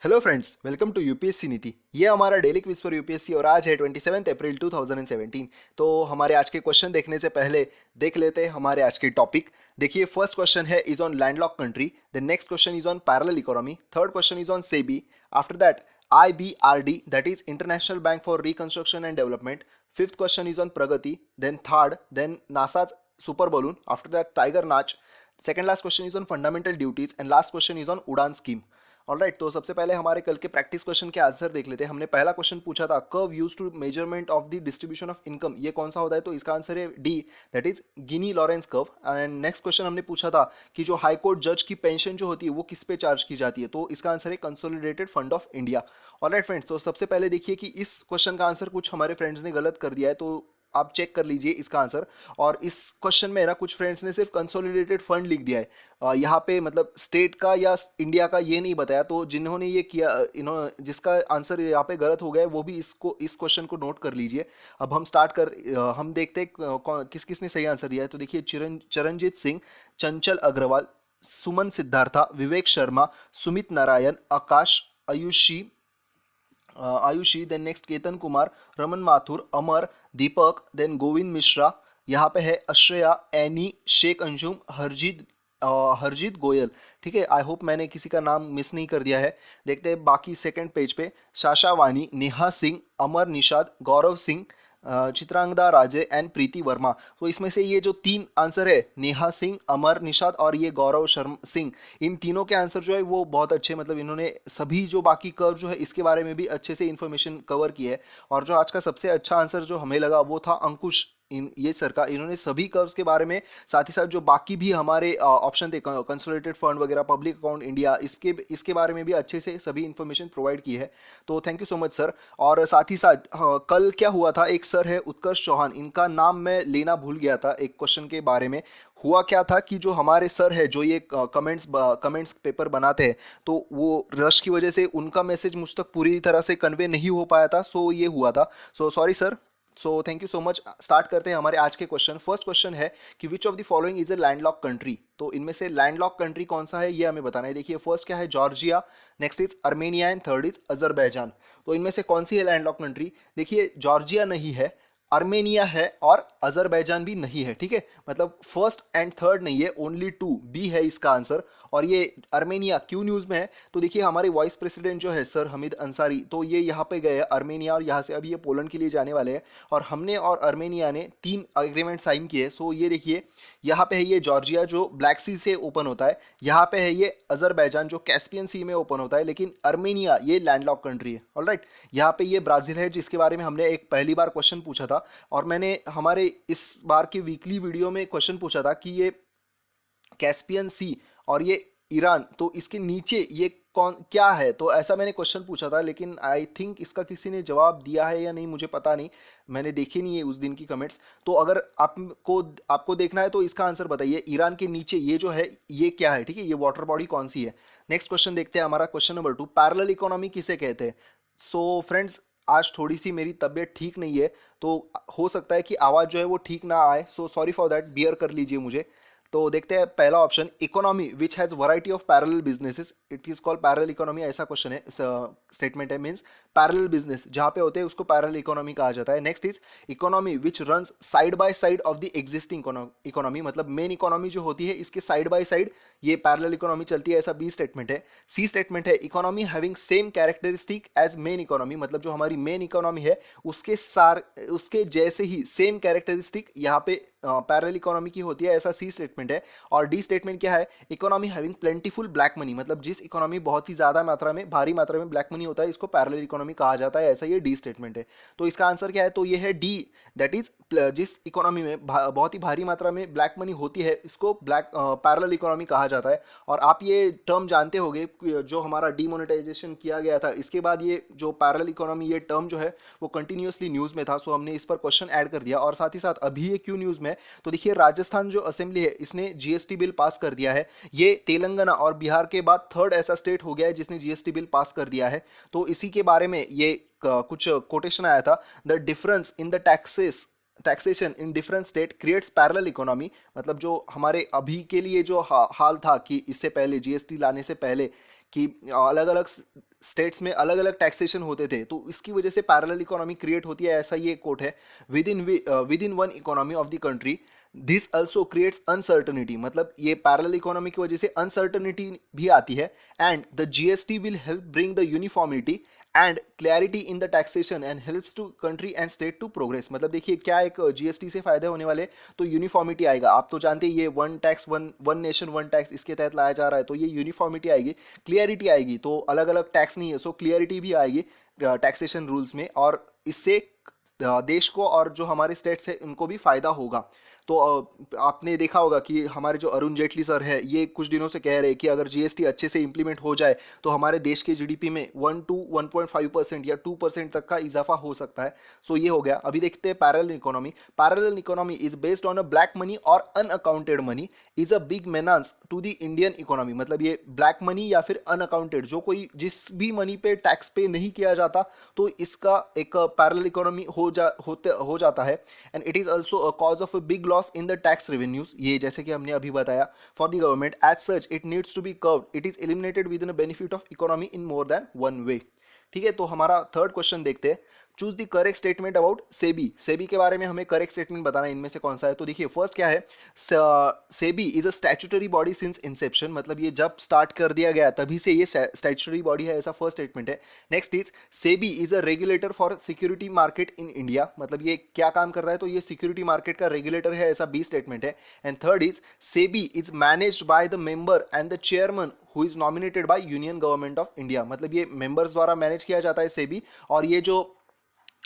Hello friends, welcome to UPSC Niti. ये हमारा daily quiz for UPSC और आज है 27 अप्रैल 2017। तो हमारे आज के क्वेश्चन देखने से पहले देख लेते हैं हमारे आज के टॉपिक। देखिए, फर्स्ट क्वेश्चन है is on landlock country, the next question is on parallel economy, third question is on SEBI, after that IBRD, that is International Bank for Reconstruction and Development. Fifth question is on Pragati, then third, then NASA's super balloon, after that Tiger Nach. Second last question is on fundamental duties and last question is on Udan scheme. Alright, तो सबसे पहले हमारे कल के practice question के answer देख लेते हैं। हमने पहला क्वेश्चन पूछा था curve used to measurement of the distribution of income, ये कौन सा होता है? तो इसका आंसर है D, that is Gini Lorenz curve. And next question हमने पूछा था कि जो हाई कोर्ट जज की पेंशन जो होती है वो किस पे चार्ज की जाती है? तो इसका आंसर है consolidated fund of India. Alright friends, तो सबसे पहले देखिए कि इस क्वेश्चन का आंसर कुछ हमारे फ्रेंड्स ने गलत कर दिया है, तो आप चेक कर लीजिए इसका आंसर। और इस क्वेश्चन में ना कुछ फ्रेंड्स ने सिर्फ कंसोलिडेटेड फंड लिख दिया है, यहाँ पे मतलब स्टेट का या इंडिया का ये नहीं बताया। तो जिन्होंने ये किया, इन्होंने जिसका आंसर यहाँ पे गलत हो गया है वो भी इस क्वेश्चन को नोट कर लीजिए। अब हम देखते हैं किस किस ने सही आंसर दिया है। तो देखिए, चरणजीत सिंह, चंचल अग्रवाल, सुमन सिद्धार्था, विवेक शर्मा, सुमित नारायण, आकाश, आयुषी, देन नेक्स्ट केतन कुमार, रमन माथुर, अमर, दीपक, देन गोविंद मिश्रा, यहाँ पे है अश्रेया, एनी, शेख अंजुम, हरजीत गोयल। ठीक है, आई होप मैंने किसी का नाम मिस नहीं कर दिया है। देखते हैं बाकी सेकंड पेज पे, शाशा वानी, नेहा सिंह, अमर निषाद, गौरव सिंह, चित्रांगदा राजे एंड प्रीति वर्मा। तो इसमें से ये जो तीन आंसर है, नेहा सिंह, अमर निषाद और ये गौरव शर्मा सिंह, इन तीनों के आंसर जो है वो बहुत अच्छे, मतलब इन्होंने सभी जो बाकी कर्व जो है इसके बारे में भी अच्छे से इन्फॉर्मेशन कवर की है। और जो आज का सबसे अच्छा आंसर जो हमें लगा वो था अंकुश, ये सर का। इन्होंने सभी कर्व्स के बारे में, साथ ही साथ जो बाकी भी हमारे ऑप्शन थे, कंसोलिडेटेड फंड वगैरह, पब्लिक अकाउंट इंडिया, इसके बारे में भी अच्छे से सभी इन्फॉर्मेशन प्रोवाइड की है। तो thank you so much sir. और साथ ही साथ कल क्या हुआ था, एक सर है उत्कर्ष चौहान, इनका नाम मैं लेना भूल गया था एक क्वेश्चन के बारे में। हुआ क्या था कि जो हमारे सर है जो ये कमेंट्स पेपर बनाते हैं, तो वो रश की वजह से उनका मैसेज मुझ तक पूरी तरह से कन्वे नहीं हो पाया था। सो ये हुआ था, so sorry sir. So thank you so much. Start करते हैं हमारे आज के क्वेश्चन। फर्स्ट क्वेश्चन है कि which of the following is a landlock country? तो इनमें से लैंडलॉक कंट्री कौन सा है ये हमें बताना है। देखिए, फर्स्ट क्या है, Georgia, next is Armenia and third is Azerbaijan. तो इनमें से कौन सी है लैंडलॉक कंट्री? देखिए, जॉर्जिया नहीं है, अर्मेनिया है और अजरबैजान भी नहीं है। ठीक है, मतलब फर्स्ट एंड थर्ड नहीं है, ओनली टू, बी है इसका आंसर। और ये अर्मेनिया क्यों न्यूज़ में है? तो देखिए, हमारे वाइस प्रेसिडेंट जो है सर हमीद अंसारी, तो ये यहाँ पे गए अर्मेनिया और यहाँ से अभी ये पोलैंड के लिए जाने वाले हैं। और हमने और अर्मेनिया ने 3 एग्रीमेंट साइन किए। सो ये देखिए, यहाँ पे है ये जॉर्जिया जो ब्लैक सी से ओपन होता है, यहाँ पे है ये अजरबैजान जो कैस्पियन सी में ओपन होता है, लेकिन अर्मेनिया ये लैंडलॉक कंट्री है। ऑलराइट, यहाँ पे ये ब्राज़ील है जिसके बारे में हमने एक पहली बार क्वेश्चन पूछा था, और मैंने हमारे इस बार के वीकली वीडियो में क्वेश्चन पूछा था कि ये कैस्पियन सी और ये ईरान, तो इसके नीचे ये कौन क्या है? तो ऐसा मैंने क्वेश्चन पूछा था, लेकिन आई थिंक इसका किसी ने जवाब दिया है या नहीं मुझे पता नहीं, मैंने देखे नहीं है उस दिन की कमेंट्स। तो अगर आपको देखना है तो इसका आंसर बताइए, ईरान के नीचे ये जो है ये क्या है? ठीक है, ये वाटर बॉडी कौन सी है? नेक्स्ट क्वेश्चन देखते हैं, हमारा क्वेश्चन नंबर 2, पैरेलल इकोनॉमी किसे कहते हैं? सो फ्रेंड्स, आज थोड़ी सी मेरी तबीयत ठीक नहीं है, तो हो सकता है कि आवाज़ जो है वो ठीक ना आए, so sorry for that, bear कर लीजिए मुझे। तो देखते हैं पहला option, economy which has variety of parallel businesses, it is called parallel economy, ऐसा क्वेश्चन है, स्टेटमेंट है, मींस पैरेलल बिजनेस जहां पे होते हैं उसको पैरेलल इकोनॉमी कहा जाता है। Next is economy which runs side by side of the existing economy, मतलब मेन इकोनॉमी जो होती है इसके साइड बाय साइड ये पैरेलल इकोनॉमी चलती है, ऐसा बी स्टेटमेंट है। सी स्टेटमेंट है economy having same characteristic as main economy, मतलब जो हमारी मेन इकोनॉमी है उसके जैसे ही सेम कैरेक्टरिस्टिक यहाँ पे पैरेलल इकोनॉमी की होती है, ऐसा सी स्टेटमेंट है। और डी स्टेटमेंट क्या है, economy having plentiful black money, मतलब जिस इकोनॉमी बहुत ही ज्यादा मात्रा में, भारी मात्रा में ब्लैक मनी होता है, इसको पैरेलल इकोनॉमी कहा जाता है, ऐसा ये डी स्टेटमेंट है। तो इसका आंसर क्या है? तो ये है डी, दैट इज जिस इकोनॉमी में बहुत ही भारी मात्रा में ब्लैक मनी होती है इसको पैरेलल इकोनॉमी कहा जाता है। और आप ये टर्म जानते होंगे, जो हमारा डीमोनेटाइजेशन किया गया था इसके बाद ये जो पैरेलल इकोनॉमी ये टर्म जो है वो कंटिन्यूअसली न्यूज़ में था, सो हमने इस पर क्वेश्चन ऐड कर दिया। और साथ ही साथ अभी ये क्यों न्यूज़ में है, तो देखिए, राजस्थान जो असेंबली है इसने जीएसटी बिल पास कर दिया है, ये तेलंगाना और बिहार के बाद थर्ड ऐसा स्टेट हो गया है जिसने जीएसटी बिल पास कर दिया है। तो इसी के बारे में ये कुछ कोटेशन आया था, the difference in the taxation in different state creates parallel economy, मतलब जो हमारे अभी के लिए जो हाल था कि इससे पहले जीएसटी लाने से पहले कि अलग अलग स्टेट्स में अलग अलग टैक्सेशन होते थे, तो इसकी वजह से पैरेलल इकोनॉमी क्रिएट होती है, ऐसा ये कोट है। With in one economy of the country this also creates uncertainty, मतलब ये पैरेलल इकोनॉमी की वजह से अनसर्टनिटी भी आती है। And the GST will help bring the uniformity and clarity in the taxation and helps to country and state to progress. मतलब देखिए क्या एक जीएसटी से फायदे होने वाले, तो यूनिफॉर्मिटी आएगा। आप तो जानते हैं ये one tax one nation one tax इसके तहत लाया जा रहा है, तो ये यूनिफॉर्मिटी आएगी, क्लियरिटी आएगी, तो अलग अलग टैक्स नहीं है, सो क्लियरिटी भी आएगी टैक्सेशन रूल्स में, और इससे देश को और जो हमारे स्टेट्स है उनको भी फायदा होगा। तो आपने देखा होगा कि हमारे जो अरुण जेटली सर है ये कुछ दिनों से कह रहे हैं कि अगर जीएसटी अच्छे से इंप्लीमेंट हो जाए तो हमारे देश के जीडीपी में 1 to 1.5% या 2% तक का इजाफा हो सकता है। सो ये हो गया। अभी देखते हैं parallel economy. Parallel economy is based on a black money और unaccounted money is a big menace to the Indian economy. मतलब ये ब्लैक मनी या फिर अनअकाउंटेड, जो कोई जिस भी मनी पे टैक्स पे नहीं किया जाता, तो इसका एक पैरेलल इकोनॉमी हो जाता है। And it is also a cause of a big loss in the tax revenues, ये जैसे कि हमने अभी बताया। For the government as such it needs to be curbed, it is eliminated within a benefit of economy in more than one way. ठीक है, तो हमारा थर्ड क्वेश्चन देखते हैं। Choose the correct statement about SEBI. SEBI के बारे में हमें करेक्ट स्टेटमेंट बताना है, इनमें से कौन सा है। तो देखिए फर्स्ट क्या है, SEBI is a statutory body since Inception, मतलब ये जब स्टार्ट कर दिया गया तभी से ये स्टैट्यूटरी बॉडी है, ऐसा फर्स्ट स्टेटमेंट है। Next is SEBI is a regulator for security market in India, मतलब ये क्या काम कर रहा है, तो ये सिक्योरिटी मार्केट का रेगुलेटर है, ऐसा बी स्टेटमेंट है। And third is SEBI is managed by the member and the chairman who is nominated by union government of India, मतलब ये मेंबर्स द्वारा मैनेज किया जाता है सेबी, और ये जो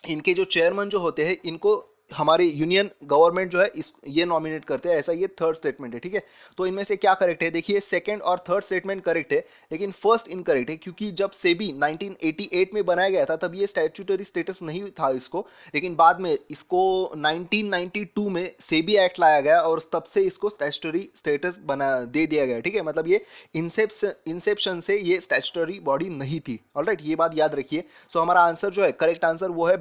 इनके जो चेयरमैन जो होते हैं इनको हमारे यूनियन गवर्नमेंट जो है इस ये नॉमिनेट करते हैं, ऐसा ये थर्ड स्टेटमेंट है। ठीक है, तो इनमें से क्या करेक्ट है, देखिए सेकंड और थर्ड स्टेटमेंट करेक्ट है, लेकिन फर्स्ट इनकरेक्ट है, क्योंकि जब सेबी 1988 में बनाया गया था तब ये स्टैट्यूटरी स्टेटस नहीं था इसको, लेकिन बाद में इसको 1992 में सेबी एक्ट लाया गया और तब से इसको स्टैट्यूटरी स्टेटस बना दे दिया गया। ठीक है, मतलब ये इंसेप्शन से ये स्टैट्यूटरी बॉडी नहीं थी। ऑलराइट, ये बात याद रखिए। सो हमारा आंसर जो है, करेक्ट आंसर वो है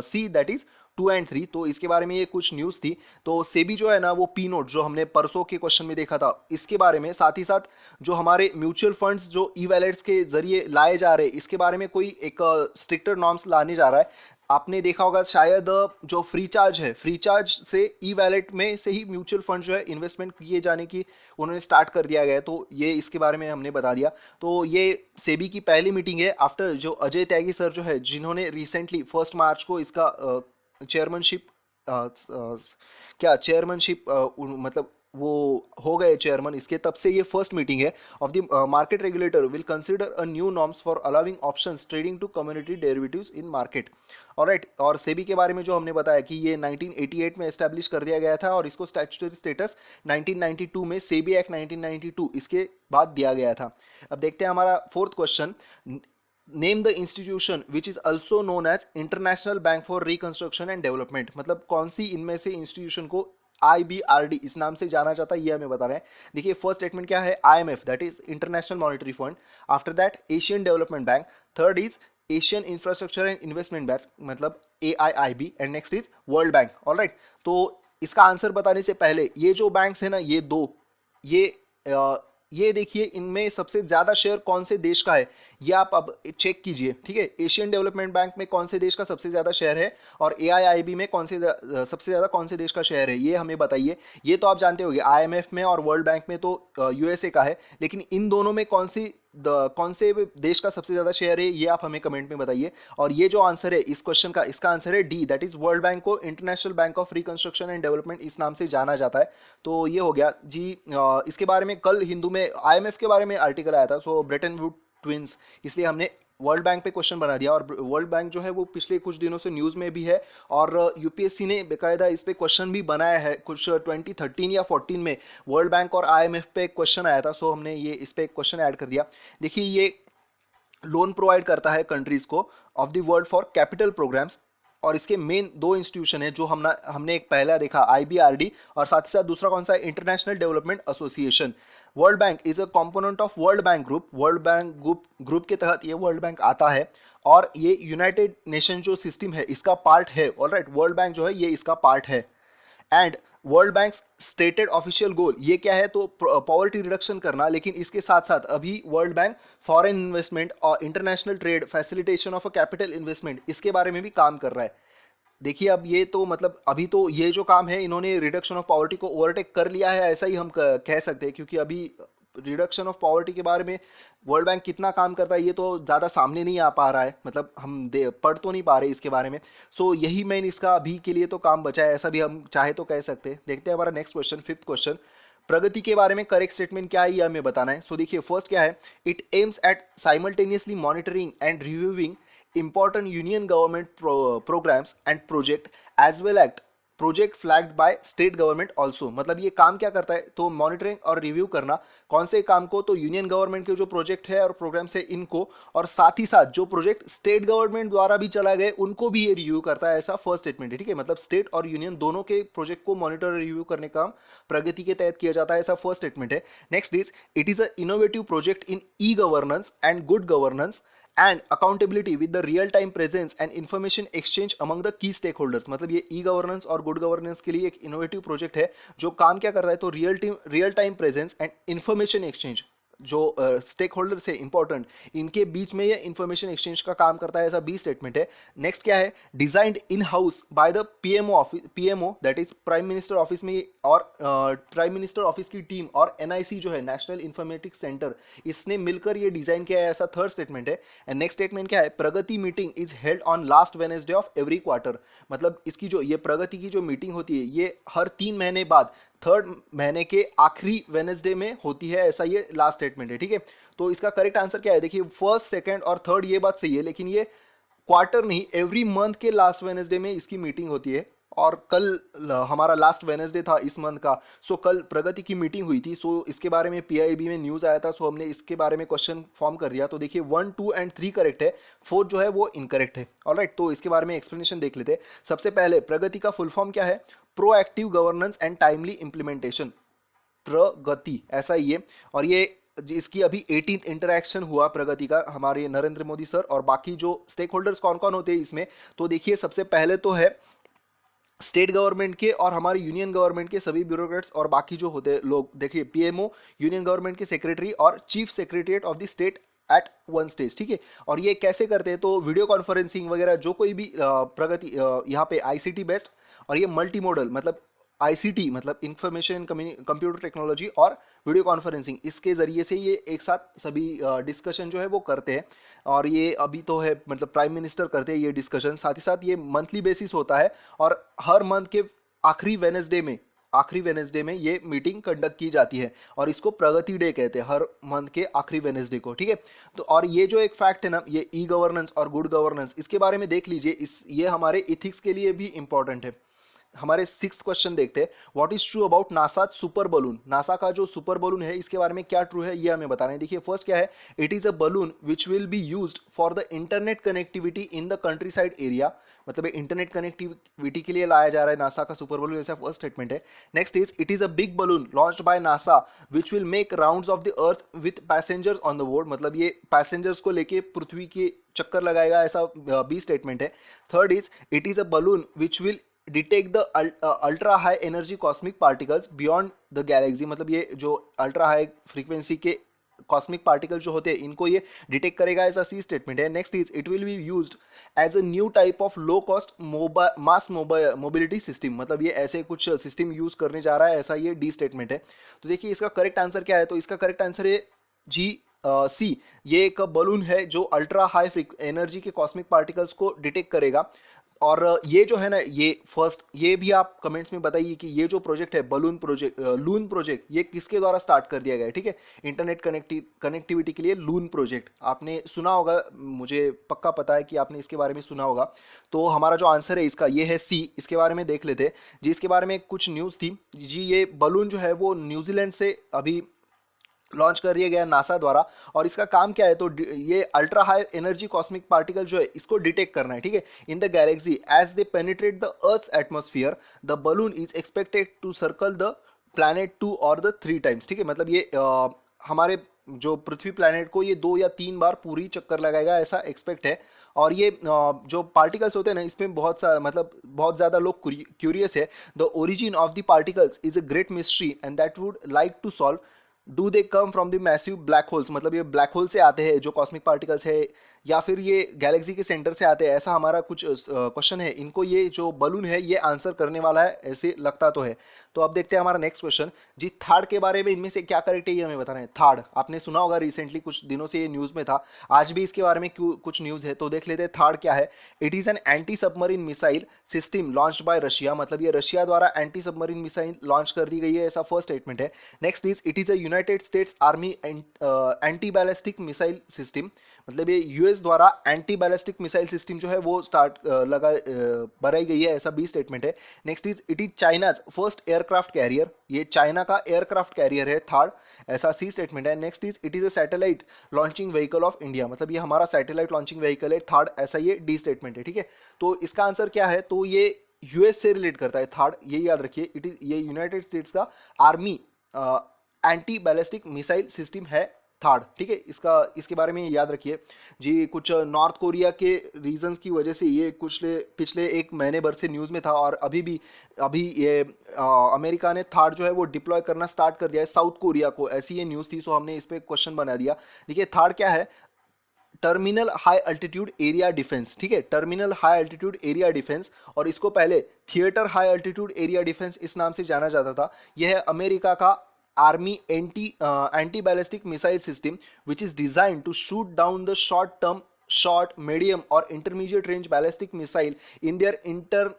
सी, दैट इज 2 and 3। तो इसके बारे में ये कुछ न्यूज़ थी। तो सेबी जो है ना, वो पी नोट जो हमने परसों के क्वेश्चन में देखा था, इसके बारे में, साथ ही साथ जो हमारे म्यूचुअल फंड्स जो ई वैलेट्स के जरिए लाए जा रहे हैं, इसके बारे में कोई एक स्ट्रिक्टर नॉर्म्स लाने जा रहा है। आपने देखा होगा शायद जो फ्री चार्ज है, फ्री चार्ज से ई वैलेट में से ही म्यूचुअल फंड जो है इन्वेस्टमेंट किए जाने की उन्होंने स्टार्ट कर दिया गया है, तो ये इसके बारे में हमने बता दिया। तो ये सेबी की पहली मीटिंग है आफ्टर जो अजय त्यागी सर जो है, जिन्होंने रिसेंटली 1 मार्च को इसका चेयरमैनशिप मतलब वो हो गए चेयरमैन इसके, तब से ये फर्स्ट मीटिंग है of the market regulator will consider a new norms for allowing options trading to community derivatives in market. All right, और सेबी के बारे में जो हमने बताया कि ये 1988 में एस्टैब्लिश कर दिया गया था और इसको स्टैट्यूटरी स्टेटस 1992 में सेबी एक्ट 1992 इसके बाद दिया गया था। अब देखते हैं हमारा fourth question. Name the institution which is also known as international bank for reconstruction and development, मतलब कौन सी इनमें से इंस्टीट्यूशन को IBRD इस नाम से जाना जाता है, ये हमें बता रहे हैं। देखिए फर्स्ट स्टेटमेंट क्या है, IMF that is international monetary fund, after that Asian development bank, third is Asian infrastructure and investment bank मतलब AIIB, and next is World bank. Alright, तो इसका आंसर बताने से पहले ये जो बैंक्स है ना, ये दो, ये देखिए इनमें सबसे ज्यादा शेयर कौन से देश का है, ये आप अब चेक कीजिए। ठीक है, एशियन डेवलपमेंट बैंक में कौन से देश का सबसे ज्यादा शेयर है और AIIB में सबसे ज्यादा कौन से देश का शेयर है, ये हमें बताइए। ये तो आप जानते होंगे, IMF में और वर्ल्ड बैंक में तो USA का है, लेकिन इन दोनों में कौन से देश का सबसे ज्यादा शेयर है, ये आप हमें कमेंट में बताइए। और ये जो आंसर है इस क्वेश्चन का, इसका आंसर है D, that is World Bank को International Bank of Reconstruction and Development इस नाम से जाना जाता है। तो ये हो गया जी। इसके बारे में कल हिंदू में IMF के बारे में आर्टिकल आया था, सो ब्रेटन वुड ट्विंस, इसलिए हमने वर्ल्ड बैंक पे क्वेश्चन बना दिया। और वर्ल्ड बैंक जो है वो पिछले कुछ दिनों से न्यूज़ में भी है और UPSC ने बेकायदा इस पे क्वेश्चन भी बनाया है। कुछ 2013 या 14 में वर्ल्ड बैंक और IMF पे क्वेश्चन आया था, सो हमने ये इस पे क्वेश्चन ऐड कर दिया। देखिए ये लोन प्रोवाइड करता है कंट्रीज को of the world for capital programmes, और इसके मेन 2 इंस्टीट्यूशन है जो हमने एक पहला देखा IBRD, और साथ ही साथ दूसरा कौन सा है, international development association. World bank is a component of world bank group, world bank group के तहत ये वर्ल्ड बैंक आता है और ये यूनाइटेड नेशन जो सिस्टम है इसका पार्ट है। ऑलराइट, वर्ल्ड बैंक जो है ये इसका पार्ट है। And World Bank stated official goal ये क्या है, तो पॉवर्टी रिडक्शन करना, लेकिन इसके साथ साथ अभी वर्ल्ड बैंक फॉरेन इन्वेस्टमेंट और international trade, facilitation of a capital investment, इसके बारे में भी काम कर रहा है। देखिए अब ये तो मतलब अभी तो ये जो काम है इन्होंने रिडक्शन ऑफ पॉवर्टी को ओवरटेक कर लिया है, ऐसा ही हम कह सकते हैं, क्योंकि अभी रिडक्शन ऑफ पॉवर्टी के बारे में वर्ल्ड बैंक कितना काम करता है ये तो ज़्यादा सामने नहीं आ पा रहा है, मतलब हम पढ़ तो नहीं पा रहे इसके बारे में। सो यही मेन इसका अभी के लिए तो काम बचा है, ऐसा भी हम चाहे तो कह सकते हैं। देखते हैं हमारा नेक्स्ट क्वेश्चन, फिफ्थ क्वेश्चन, प्रगति के बारे में करेक्ट स्टेटमेंट क्या है ये हमें बताना है। सो देखिए फर्स्ट क्या है, it aims at simultaneously monitoring and reviewing important union government programs and project as well as project flagged by state government also. मतलब ये काम क्या करता है, तो मॉनिटरिंग और रिव्यू करना, कौन से काम को, तो यूनियन गवर्नमेंट के जो प्रोजेक्ट है और प्रोग्राम्स है इनको, और साथ ही साथ जो प्रोजेक्ट स्टेट गवर्नमेंट द्वारा भी चला गए उनको भी ये रिव्यू करता है, ऐसा फर्स्ट स्टेटमेंट है। ठीक है, मतलब स्टेट और यूनियन दोनों के प्रोजेक्ट को मॉनिटर और रिव्यू करने का काम प्रगति के तहत किया जाता है, ऐसा फर्स्ट स्टेटमेंट है। Next is it is a innovative project in e governance and good governance and accountability with the real time presence and information exchange among the key stakeholders। मतलब ये ई गवर्नेंस और good governance के लिए एक innovative project है जो काम क्या करता है, तो real time presence and information exchange, जो स्टेक होल्डर्स है इंपॉर्टेंट, इनके बीच में ये इंफॉर्मेशन एक्सचेंज का काम करता है, ऐसा बी स्टेटमेंट है। नेक्स्ट क्या है, designed in house by the PMO office, PMO that is prime minister office में, और प्राइम मिनिस्टर ऑफिस की टीम और एनआईसी जो है नेशनल इंफॉर्मेटिक्स सेंटर, इसने मिलकर ये डिजाइन किया है, ऐसा थर्ड स्टेटमेंट है। एंड नेक्स्ट स्टेटमेंट क्या है, Pragati meeting is held on last Wednesday of every quarter. मतलब इसकी जो ये प्रगति की जो मीटिंग होती है ये हर 3 महीने बाद थर्ड महीने के आखिरी वेनेसडे में होती है, ऐसा ये लास्ट स्टेटमेंट है। ठीक है, तो इसका करेक्ट आंसर क्या है, देखिए फर्स्ट सेकंड और थर्ड ये बात सही है, लेकिन ये क्वार्टर नहीं, एवरी मंथ के लास्ट वेनेसडे में इसकी मीटिंग होती है, और कल हमारा लास्ट वेनेसडे था इस मंथ का। सो कल प्रगति की मीटिंग हुई थी, सो इसके बारे में पीआईबी में न्यूज़ आया था, सो हमने इसके बारे में क्वेश्चन फॉर्म कर दिया। तो देखिए 1, 2 एंड 3 करेक्ट है, 4 जो है वो इनकरेक्ट है। ऑलराइट, तो इसके बारे में एक्सप्लेनेशन देख लेते हैं। सबसे पहले प्रगति का फुल फॉर्म क्या है, proactive governance and timely implementation, Pragati ऐसा ही है। और ये इसकी अभी 18th इंटरेक्शन हुआ प्रगति का, हमारे नरेंद्र मोदी सर और बाकी जो स्टेक होल्डर्स कौन कौन होते हैं इसमें, तो देखिए सबसे पहले तो है स्टेट गवर्नमेंट के और हमारे यूनियन गवर्नमेंट के सभी ब्यूरोक्रेट्स और बाकी जो होते हैं लोग। देखिए पीएमओ, यूनियन गवर्नमेंट के सेक्रेटरी और chief secretariat of the state at one stage. ठीक है, और ये कैसे करते हैं, तो वीडियो कॉन्फ्रेंसिंग वगैरह जो कोई भी प्रगति यहाँ पे आईसीटी बेस्ड, और ये मल्टी मॉडल मतलब आईसीटी मतलब इंफॉर्मेशन कंप्यूटर टेक्नोलॉजी और वीडियो कॉन्फ्रेंसिंग, इसके ज़रिए से ये एक साथ सभी डिस्कशन जो है वो करते हैं। और ये अभी तो है मतलब प्राइम मिनिस्टर करते हैं ये डिस्कशन, साथ ही साथ ये मंथली बेसिस होता है, और हर मंथ के आखिरी वेनेसडे में ये मीटिंग कंडक्ट की जाती है, और इसको प्रगति डे कहते हैं, हर मंथ के आखिरी वेनेसडे को। ठीक है, तो और ये जो एक फैक्ट है ना, ये ई गवर्नेंस और गुड गवर्नेंस, इसके बारे में देख लीजिए, ये हमारे इथिक्स के लिए भी इंपॉर्टेंट है। हमारे 6th क्वेश्चन देखते हैं, what is true about NASA super balloon. NASA का जो सुपर बलून है इसके बारे में क्या ट्रू है ये हमें बताना है। देखिए फर्स्ट क्या है, it is a balloon which will be used for the internet connectivity in the country side area. मतलब इंटरनेट कनेक्टिविटी के लिए लाया जा रहा है नासा का सुपर बलून, ऐसा फर्स्ट स्टेटमेंट है। Next is it is a big balloon launched by NASA which will make rounds of the earth with passengers on the board. मतलब ये पैसेंजर्स को लेके पृथ्वी के चक्कर लगाएगा, ऐसा बी स्टेटमेंट है। Third is it is a balloon which will detect the ultra high energy cosmic particles beyond the galaxy. मतलब ये जो अल्ट्रा हाई फ्रीक्वेंसी के कॉस्मिक पार्टिकल जो होते हैं इनको ये डिटेक्ट करेगा, ऐसा सी स्टेटमेंट है। Next is it will be used as a new type of low cost mass mobility system. मतलब ये ऐसे कुछ सिस्टम यूज करने जा रहा है, ऐसा ये डी स्टेटमेंट है। तो देखिए इसका करेक्ट आंसर क्या है, तो इसका करेक्ट आंसर है जी सी। ये एक बलून है जो अल्ट्रा हाई एनर्जी के कॉस्मिक पार्टिकल्स को डिटेक्ट करेगा। और ये जो है ना, ये फर्स्ट, ये भी आप कमेंट्स में बताइए कि ये जो प्रोजेक्ट है लून प्रोजेक्ट ये किसके द्वारा स्टार्ट कर दिया गया है। ठीक है, इंटरनेट कनेक्टिविटी के लिए लून प्रोजेक्ट आपने सुना होगा, मुझे पक्का पता है कि आपने इसके बारे में सुना होगा। तो हमारा जो आंसर है इसका ये है सी। इसके बारे में देख लेते जी, इसके बारे में कुछ न्यूज़ थी जी। ये बलून जो है वो न्यूजीलैंड से अभी लॉन्च कर दिया गया नासा द्वारा, और इसका काम क्या है, तो ये ultra high energy cosmic particle जो है इसको डिटेक्ट करना है। ठीक है, in the galaxy as they penetrate the earth's atmosphere the balloon is expected to circle the planet 2 और द 3 टाइम्स। ठीक है, मतलब ये हमारे जो पृथ्वी प्लैनेट को ये 2 या 3 बार पूरी चक्कर लगाएगा ऐसा एक्सपेक्ट है। और ये जो पार्टिकल्स होते हैं ना, इसमें बहुत सा मतलब बहुत ज़्यादा लोग क्यूरियस है। The origin of the particles is a great mystery and that would like to solve. Do they come from the massive black holes, मतलब ये ब्लैक होल से आते हैं जो कॉस्मिक पार्टिकल्स है, या फिर ये गैलेक्सी के सेंटर से आते हैं, ऐसा हमारा कुछ क्वेश्चन है। इनको ये जो बलून है ये आंसर करने वाला है, ऐसे लगता तो है। तो अब देखते हैं हमारा नेक्स्ट क्वेश्चन जी। थार्ड के बारे में इनमें से क्या करेक्ट है ये हमें बताना है। थार्ड आपने सुना होगा, रिसेंटली कुछ दिनों से ये न्यूज़ में था, आज भी इसके बारे में क्यों कुछ न्यूज़ है, तो देख लेते हैं थार्ड क्या है। It is an anti submarine missile system launched by Russia, मतलब ये रशिया द्वारा एंटी सबमरीन मिसाइल लॉन्च कर दी गई है, ऐसा फर्स्ट स्टेटमेंट है। Next is it is a United states army anti ballistic missile system, मतलब ये यूएस द्वारा एंटी बैलिस्टिक मिसाइल सिस्टम जो है वो बनाई गई है, ऐसा बी स्टेटमेंट है। Next is it is China's first aircraft carrier, ये चाइना का एयरक्राफ्ट कैरियर है थर्ड, ऐसा सी स्टेटमेंट है। Next is it is a satellite launching vehicle of India, मतलब ये हमारा सैटेलाइट लॉन्चिंग व्हीकल है थर्ड, ऐसा ये डी स्टेटमेंट है। ठीक है, तो इसका आंसर क्या है, तो ये यूएस से रिलेट करता है थर्ड, ये याद रखिए। इट इज ये यूनाइटेड स्टेट्स का army anti ballistic missile system है थर्ड। ठीक है, इसके बारे में याद रखिए जी। कुछ नॉर्थ कोरिया के रीजंस की वजह से ये कुछ पिछले एक महीने भर से न्यूज़ में था, और अभी ये अमेरिका ने थर्ड जो है वो डिप्लॉय करना स्टार्ट कर दिया है साउथ कोरिया को, ऐसी ये न्यूज़ थी, सो हमने इस पर क्वेश्चन बना दिया। देखिए थर्ड क्या है, terminal high altitude area defence. ठीक है, terminal high altitude area defence, और इसको पहले theatre high altitude area defence इस नाम से जाना जाता था। यह है अमेरिका का army anti ballistic missile system which is design to shoot down the short medium और intermediate range ballistic missile in their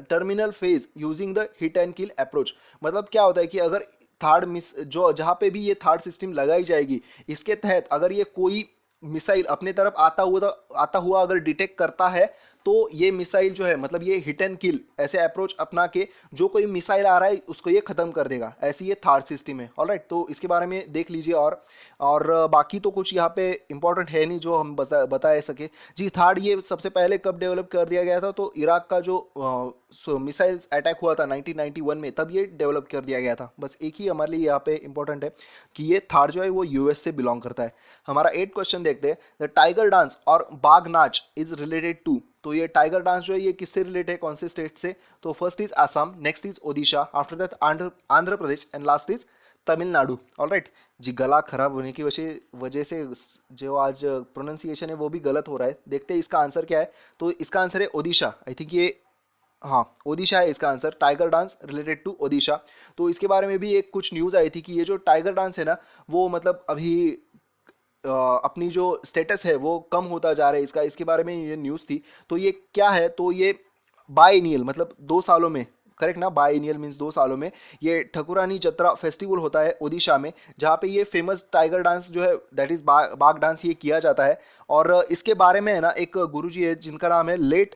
terminal phase using the hit and kill approach. मतलब क्या होता है कि अगर थर्ड जो जहाँ पे भी ये थर्ड सिस्टम लगाई जाएगी, इसके तहत अगर ये कोई मिसाइल अपने तरफ आता हुआ अगर डिटेक्ट करता है, तो ये मिसाइल जो है मतलब ये हिट एंड किल ऐसे अप्रोच अपना के जो कोई मिसाइल आ रहा है उसको ये खत्म कर देगा, ऐसी ये थर्ड सिस्टम है। ऑलराइट, तो इसके बारे में देख लीजिए। और बाकी तो कुछ यहाँ पे इंपॉर्टेंट है नहीं जो हम बता सके जी। थर्ड ये सबसे पहले कब डेवलप कर दिया गया था, तो इराक का जो मिसाइल अटैक हुआ था 1991 में, तब ये डेवलप कर दिया गया था। बस एक ही हमारे लिए यहाँ पे इंपॉर्टेंट है कि ये थर्ड जो है वो यूएस से बिलोंग करता है। हमारा 8 क्वेश्चन देखते हैं। द टाइगर डांस और बाघ नाच इज रिलेटेड टू, तो ये टाइगर डांस जो है ये किससे रिलेटेड है, कौन से स्टेट से, तो first is Assam, next is Odisha, after that Andhra Pradesh, and last is Tamil Nadu. Alright ji, गला खराब होने की वजह से जो आज प्रोनाउंसिएशन है वो भी गलत हो रहा है। देखते हैं इसका आंसर क्या है, तो इसका आंसर है ओडिशा। आई थिंक ये हाँ ओडिशा है इसका answer, tiger dance related to Odisha. तो इसके बारे में भी एक कुछ न्यूज़ आई थी कि ये जो टाइगर डांस है ना, वो मतलब अभी अपनी जो स्टेटस है वो कम होता जा रहा है इसका, इसके बारे में ये न्यूज़ थी। तो ये क्या है, तो ये बायनियल मतलब 2 सालों में, करेक्ट ना, बायनियल मीन्स 2 सालों में ये ठकुरानी जत्रा फेस्टिवल होता है ओडिशा में, जहाँ पे ये फेमस टाइगर डांस जो है दैट इज बाघ डांस ये किया जाता है। और इसके बारे में है ना एक गुरुजी है जिनका नाम है लेट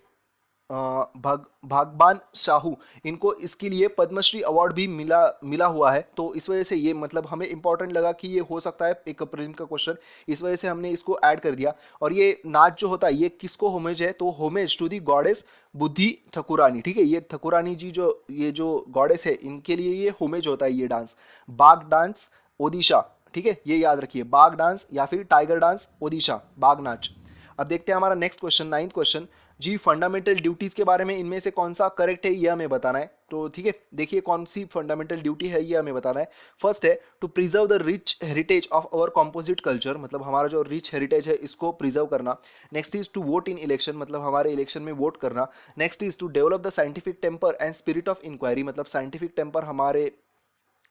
भागबान साहू, इनको इसके लिए पद्मश्री अवार्ड भी मिला हुआ है। तो इस वजह से ये मतलब हमें इंपॉर्टेंट लगा कि ये हो सकता है एक प्रीलिम का क्वेश्चन, इस वजह से हमने इसको ऐड कर दिया। और ये नाच जो होता है ये किसको होमेज है, तो होमेज टू दी गॉडेस बुद्धि ठकुरानी। ठीक है, ये ठकुरानी जी ये जो गॉडेस है इनके लिए ये होमेज होता है ये डांस, बाघ डांस ओडिशा। ठीक है, ये याद रखिए, बाघ डांस या फिर टाइगर डांस ओडिशा, बाघ नाच। अब देखते हैं हमारा नेक्स्ट क्वेश्चन, 9th क्वेश्चन जी। फंडामेंटल ड्यूटीज के बारे में इनमें से कौन सा करेक्ट है ये हमें बताना है। तो ठीक है, देखिए कौन सी फंडामेंटल ड्यूटी है ये हमें बताना है। फर्स्ट है to preserve the rich heritage of our composite culture, मतलब हमारा जो रिच हेरिटेज है इसको प्रिजर्व करना। Next is to vote in election, मतलब हमारे इलेक्शन में वोट करना। Next is to develop the scientific temper and spirit of inquiry, मतलब साइंटिफिक टेम्पर हमारे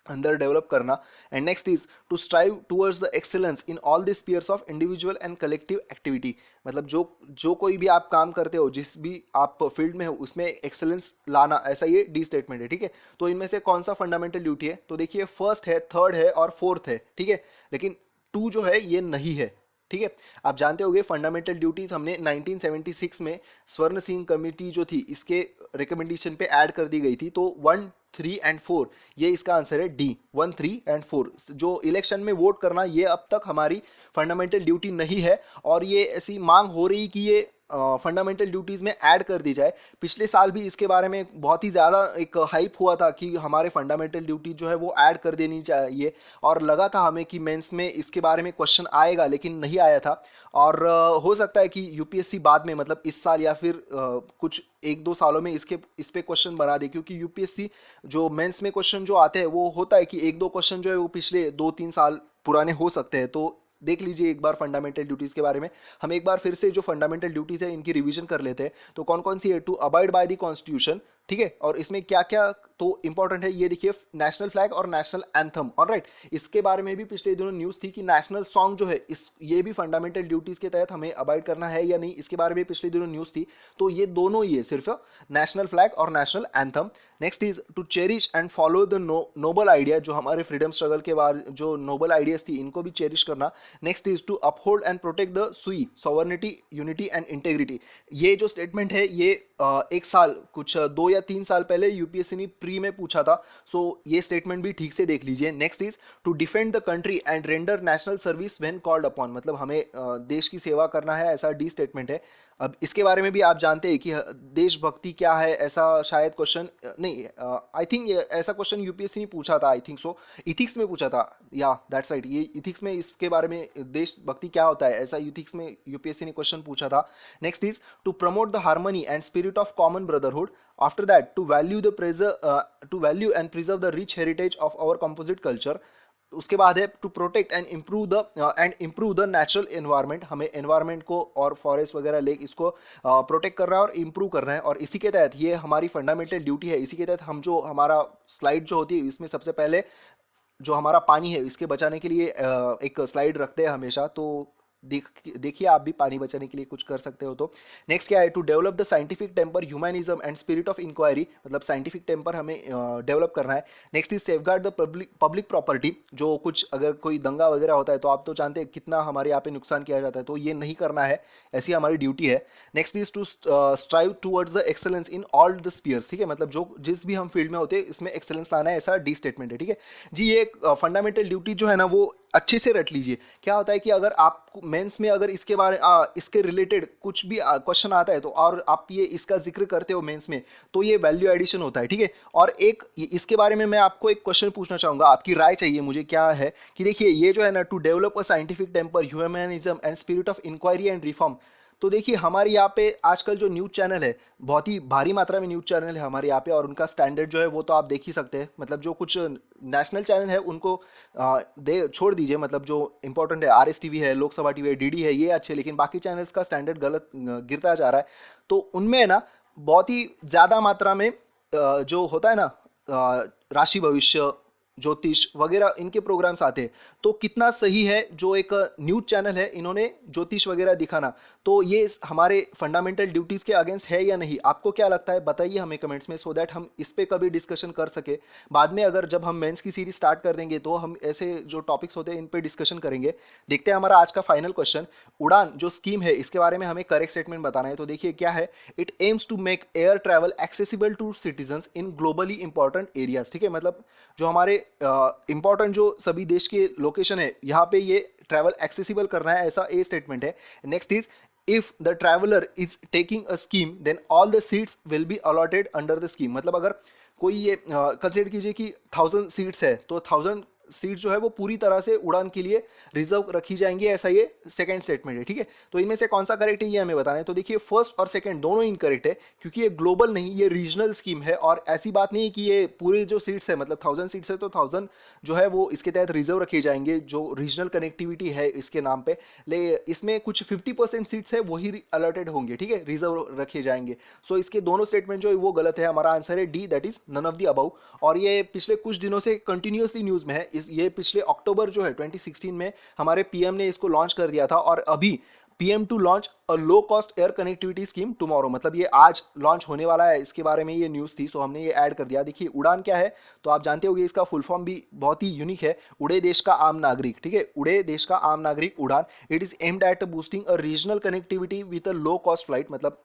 अंदर डेवलप करना। And next is to strive towards the excellence in all the spheres of individual and collective activity, मतलब जो कोई भी आप काम करते हो, जिस भी आप फील्ड में हो उसमें एक्सेलेंस लाना, ऐसा ये डी स्टेटमेंट है। ठीक है, तो इनमें से कौन सा फंडामेंटल ड्यूटी है, तो देखिए फर्स्ट है, थर्ड है और फोर्थ है। ठीक है, लेकिन 2 जो है ये नहीं है। ठीक है, आप जानते होंगे फंडामेंटल ड्यूटीज हमने 1976 में स्वर्ण सिंह कमेटी जो थी इसके रिकमेंडेशन पे ऐड कर दी गई थी। तो 1, 3 एंड 4 ये इसका आंसर है डी, 1, 3 एंड 4। जो इलेक्शन में वोट करना ये अब तक हमारी फंडामेंटल ड्यूटी नहीं है, और ये ऐसी मांग हो रही कि ये फंडामेंटल ड्यूटीज़ में ऐड कर दी जाए। पिछले साल भी इसके बारे में बहुत ही ज़्यादा एक हाइप हुआ था कि हमारे फंडामेंटल ड्यूटी जो है वो ऐड कर देनी चाहिए, और लगा था हमें कि मेंस में इसके बारे में क्वेश्चन आएगा, लेकिन नहीं आया था। और हो सकता है कि यूपीएससी बाद में मतलब इस साल या फिर कुछ 1-2 सालों में इस पे क्वेश्चन बना दे, क्योंकि यूपीएससी जो मेंस में क्वेश्चन जो आते हैं वो होता है कि 1-2 क्वेश्चन जो है वो पिछले 2-3 साल पुराने हो सकते हैं। तो देख लीजिए एक बार फंडामेंटल ड्यूटीज़ के बारे में। हम एक बार फिर से जो फंडामेंटल ड्यूटीज़ है इनकी रिवीजन कर लेते हैं। तो कौन कौन सी है? To abide by the constitution, ठीक है। और इसमें क्या क्या तो इंपॉर्टेंट है ये देखिए, नेशनल फ्लैग और नेशनल एंथम, ऑलराइट। इसके बारे में भी पिछले दिनों न्यूज़ थी कि नेशनल सॉन्ग जो है इस ये भी फंडामेंटल ड्यूटीज़ के तहत हमें अबाइड करना है या नहीं, इसके बारे में पिछले दिनों न्यूज़ थी। तो ये दोनों ही है, सिर्फ नेशनल फ्लैग और national anthem. Next is to cherish and follow the noble idea, जो हमारे फ्रीडम स्ट्रगल के बाद जो नोबल आइडियाज थी इनको भी चेरिश करना। Next is to uphold and protect the सुई सॉवर्निटी, यूनिटी एंड इंटेग्रिटी। ये जो स्टेटमेंट है ये एक साल कुछ 2 या 3 साल पहले यूपीएससी ने प्री में पूछा था। सो ये स्टेटमेंट भी ठीक से देख लीजिए। Next is to defend the country and render national service when called upon, मतलब हमें देश की सेवा करना है, ऐसा डी स्टेटमेंट है। अब इसके बारे में भी आप जानते हैं कि देशभक्ति क्या है, ऐसा शायद क्वेश्चन नहीं, आई थिंक ऐसा क्वेश्चन यूपीएससी ने पूछा था, आई थिंक सो इथिक्स में पूछा था, या दैट्स राइट, ये इथिक्स में इसके बारे में देशभक्ति क्या होता है ऐसा इथिक्स में यूपीएससी ने क्वेश्चन पूछा था। Next is to promote the harmony and spirit of common brotherhood. After that to value and preserve the rich heritage of our composite culture. उसके बाद है to protect and improve the natural environment, हमें environment को और forest वगैरह lake इसको protect करना है और इम्प्रूव करना है। और इसी के तहत ये हमारी फंडामेंटल ड्यूटी है। इसी के तहत हम जो हमारा स्लाइड जो होती है इसमें सबसे पहले जो हमारा पानी है इसके बचाने के लिए एक स्लाइड रखते हैं हमेशा। तो देखिए आप भी पानी बचाने के लिए कुछ कर सकते हो। तो नेक्स्ट क्या है? To develop the scientific temper, humanism and spirit of inquiry, मतलब साइंटिफिक टेम्पर हमें डेवलप करना है। Next is safeguard the public property, जो कुछ अगर कोई दंगा वगैरह होता है तो आप तो जानते हैं कितना हमारे यहाँ पे नुकसान किया जाता है, तो ये नहीं करना है, ऐसी हमारी ड्यूटी है। Next is to strive towards the excellence in all the spheres, ठीक है, मतलब जो जिस भी हम फील्ड में होते हैं इसमें एक्सेलेंस लाना है, ऐसा डी स्टेटमेंट है, ठीक है जी। ये फंडामेंटल ड्यूटी जो है ना वो अच्छे से रट लीजिए। क्या होता है कि अगर आप मेंस में अगर इसके बारे इसके रिलेटेड कुछ भी क्वेश्चन आता है तो और आप ये इसका जिक्र करते हो मेंस में, तो ये वैल्यू एडिशन होता है, ठीक है। और एक इसके बारे में मैं आपको एक क्वेश्चन पूछना चाहूंगा, आपकी राय चाहिए मुझे, क्या है कि देखिए ये जो है ना, to develop a scientific temper, humanism and spirit of inquiry and reform. तो देखिए हमारे यहाँ पे आजकल जो न्यूज़ चैनल है, बहुत ही भारी मात्रा में न्यूज़ चैनल है हमारे यहाँ पे, और उनका स्टैंडर्ड जो है वो तो आप देख ही सकते हैं। मतलब जो कुछ नेशनल चैनल है उनको दे छोड़ दीजिए, मतलब जो इंपॉर्टेंट है आरएस टीवी है, लोकसभा टीवी है, डीडी है, ये अच्छे, लेकिन बाकी चैनल्स का स्टैंडर्ड गलत गिरता जा रहा है। तो उनमें है ना बहुत ही ज़्यादा मात्रा में जो होता है ना राशि भविष्य, ज्योतिष वगैरह इनके प्रोग्राम्स आते हैं। तो कितना सही है जो एक न्यूज़ चैनल है इन्होंने ज्योतिष वगैरह दिखाना, तो ये हमारे फंडामेंटल ड्यूटीज़ के अगेंस्ट है या नहीं? आपको क्या लगता है बताइए हमें कमेंट्स में, सो दैट हम इस पे कभी डिस्कशन कर सके। बाद में अगर जब हम मेंस की सीरीज स्टार्ट कर देंगे तो हम ऐसे जो टॉपिक्स होते हैं इन पे डिस्कशन करेंगे। देखते हैं हमारा आज का फाइनल क्वेश्चन, उड़ान जो स्कीम है इसके बारे में हमें करेक्ट स्टेटमेंट बताना है। तो देखिए क्या है, it aims to make air travel accessible to citizens in globally important areas, ठीक है, मतलब जो हमारे इंपॉर्टेंट जो सभी देश के लोकेशन है यहाँ पे ये ट्रैवल एक्सेसिबल करना है, ऐसा ए स्टेटमेंट है। Next is if the traveller is taking a scheme then all the seats will be allotted under the scheme, मतलब अगर कोई ये कंसिडर कीजिए कि 1000 सीट्स है तो 1000 सीट जो है वो पूरी तरह से उड़ान के लिए रिजर्व रखी जाएंगी, ऐसा ये सेकंड स्टेटमेंट है, ठीक है। तो इनमें से कौन सा करेक्ट है ये हमें बताना है। तो देखिए फर्स्ट और सेकंड दोनों इनकरेक्ट है, क्योंकि ये ग्लोबल नहीं, ये रीजनल स्कीम है, और ऐसी बात नहीं है कि ये पूरे जो सीट्स है मतलब 1000 सीट्स है तो 1000 जो है वो इसके तहत रिजर्व रखे जाएंगे, जो रीजनल कनेक्टिविटी है इसके नाम पे। ले इसमें कुछ 50% सीट्स है वही अलॉटेड होंगे, ठीक है, रिजर्व रखे जाएंगे। सो इसके दोनों स्टेटमेंट जो है वो गलत है। हमारा आंसर है D, that is none of the above. और ये पिछले कुछ दिनों से कंटिन्यूसली न्यूज में है। ये पिछले अक्टूबर जो है 2016 में हमारे पीएम ने इसको लॉन्च कर दिया था, और अभी PM to launch a low cost air connectivity scheme tomorrow, मतलब ये आज लॉन्च होने वाला है, इसके बारे में ये न्यूज़ थी, सो हमने ये ऐड कर दिया। देखिए उड़ान क्या है तो आप जानते होंगे, इसका फुल फॉर्म भी बहुत ही यूनिक है, उड़े देश का आम नागरिक, ठीक है, उड़े देश का आम नागरिक उड़ान। It is aimed at boosting a regional connectivity with a low cost flight, मतलब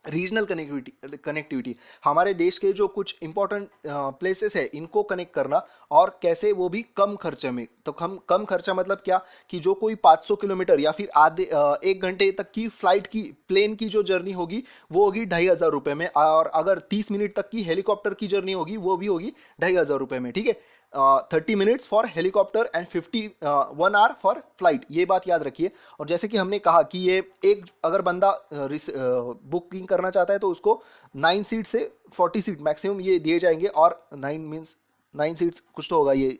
रीजनल कनेक्टिविटी कनेक्टिविटी हमारे देश के जो कुछ इंपॉर्टेंट प्लेसेस है इनको कनेक्ट करना, और कैसे वो भी कम खर्चे में। तो कम खर्चा मतलब क्या, कि जो कोई 500 किलोमीटर या फिर आधे 1 घंटे तक की फ्लाइट की प्लेन की जो जर्नी होगी वो होगी 2,500 रुपये में, और अगर 30 मिनट तक की हेलीकॉप्टर की जर्नी होगी वो भी होगी 2,500 रुपये में, ठीक है। 30 minutes for helicopter and 1 hour for flight, ये बात याद रखिए। और जैसे कि हमने कहा कि ये एक अगर बंदा बुकिंग करना चाहता है तो उसको 9 सीट से 40 सीट मैक्सिमम ये दिए जाएंगे, और 9 सीट्स कुछ तो होगा, ये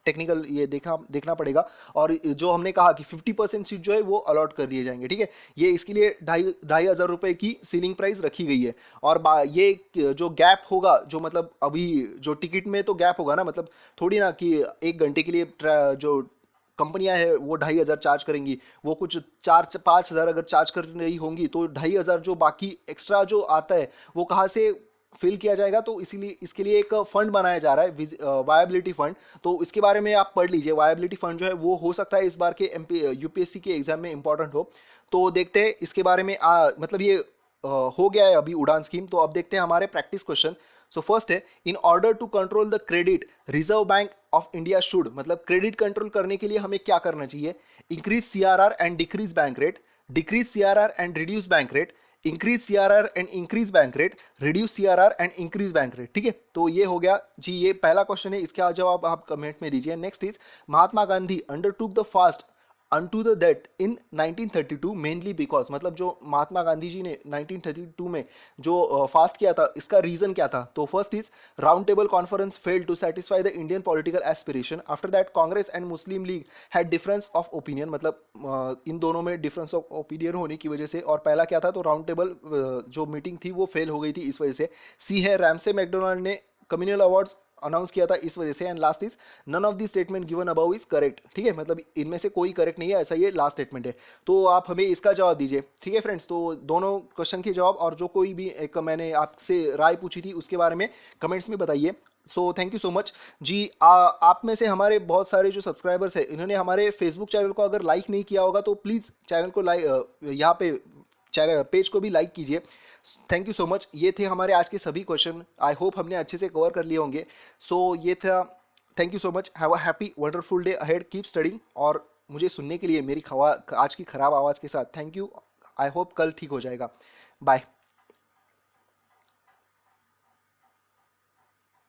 टेक्निकल ये देखना पड़ेगा। और जो हमने कहा कि 50% सीट जो है वो अलॉट कर दिए जाएंगे, ठीक है। ये इसके लिए 2,500 रुपये की सीलिंग प्राइस रखी गई है। और ये जो गैप होगा, जो मतलब अभी जो टिकट में तो गैप होगा ना, मतलब थोड़ी ना कि 1 घंटे के लिए जो कंपनियां हैं वो 2,500 चार्ज करेंगी, वो कुछ 4-5 हज़ार अगर चार्ज कर रही होंगी तो 2,500 जो बाकी एक्स्ट्रा जो आता है वो कहाँ से फिल किया जाएगा। तो इसीलिए इसके लिए एक फंड बनाया जा रहा है, वायबिलिटी फंड। तो इसके बारे में आप पढ़ लीजिए, वायबिलिटी फंड जो है वो हो सकता है इस बार के यूपीएससी के एग्जाम में इंपॉर्टेंट हो। तो देखते हैं इसके बारे में, मतलब ये हो गया है अभी उड़ान स्कीम। तो अब देखते हैं हमारे प्रैक्टिस क्वेश्चन। सो फर्स्ट है, in order to control the credit reserve bank of India should, मतलब क्रेडिट कंट्रोल करने के लिए हमें क्या करना चाहिए। Increase CRR and decrease bank rate, decrease CRR and reduce bank rate, increase CRR and increase bank rate, reduce CRR and increase bank rate, ठीक है। तो ये हो गया जी, ये पहला क्वेश्चन है, इसका जवाब आप कमेंट में दीजिए। Next is, Mahatma Gandhi undertook the fast unto the death in 1932 mainly because, मतलब जो महात्मा गांधी जी ने 1932 में जो फास्ट किया था इसका रीजन क्या था। तो first is, round table conference failed to satisfy the Indian political aspiration, after that Congress and Muslim League had difference of opinion, मतलब इन दोनों में डिफरेंस ऑफ ओपिनियन होने की वजह से। और पहला क्या था, तो राउंड टेबल जो मीटिंग थी वो फेल हो गई थी इस वजह से। सी है, रैमसे मैकडोनाल्ड ने कम्युनल अवार्ड्स अनाउंस किया था इस वजह से। And last is, none of the statement given above is correct, ठीक है, मतलब इनमें से कोई करेक्ट नहीं है, ऐसा ये लास्ट स्टेटमेंट है। तो आप हमें इसका जवाब दीजिए, ठीक है फ्रेंड्स। तो दोनों क्वेश्चन के जवाब और जो कोई भी एक मैंने आपसे राय पूछी थी उसके बारे में कमेंट्स में बताइए। So thank you so much ji. आप में से हमारे बहुत सारे जो सब्सक्राइबर्स हैं इन्होंने हमारे फेसबुक चैनल को अगर लाइक नहीं किया होगा तो प्लीज़ चैनल को यहाँ पे चैनल पेज को भी लाइक कीजिए। Thank you so much. ये थे हमारे आज के सभी क्वेश्चन, आई होप हमने अच्छे से कवर कर लिए होंगे। सो ये था, thank you so much, have a happy wonderful day ahead, keep studying. और मुझे सुनने के लिए मेरी आज की ख़राब आवाज़ के साथ थैंक यू। आई होप कल ठीक हो जाएगा। बाय।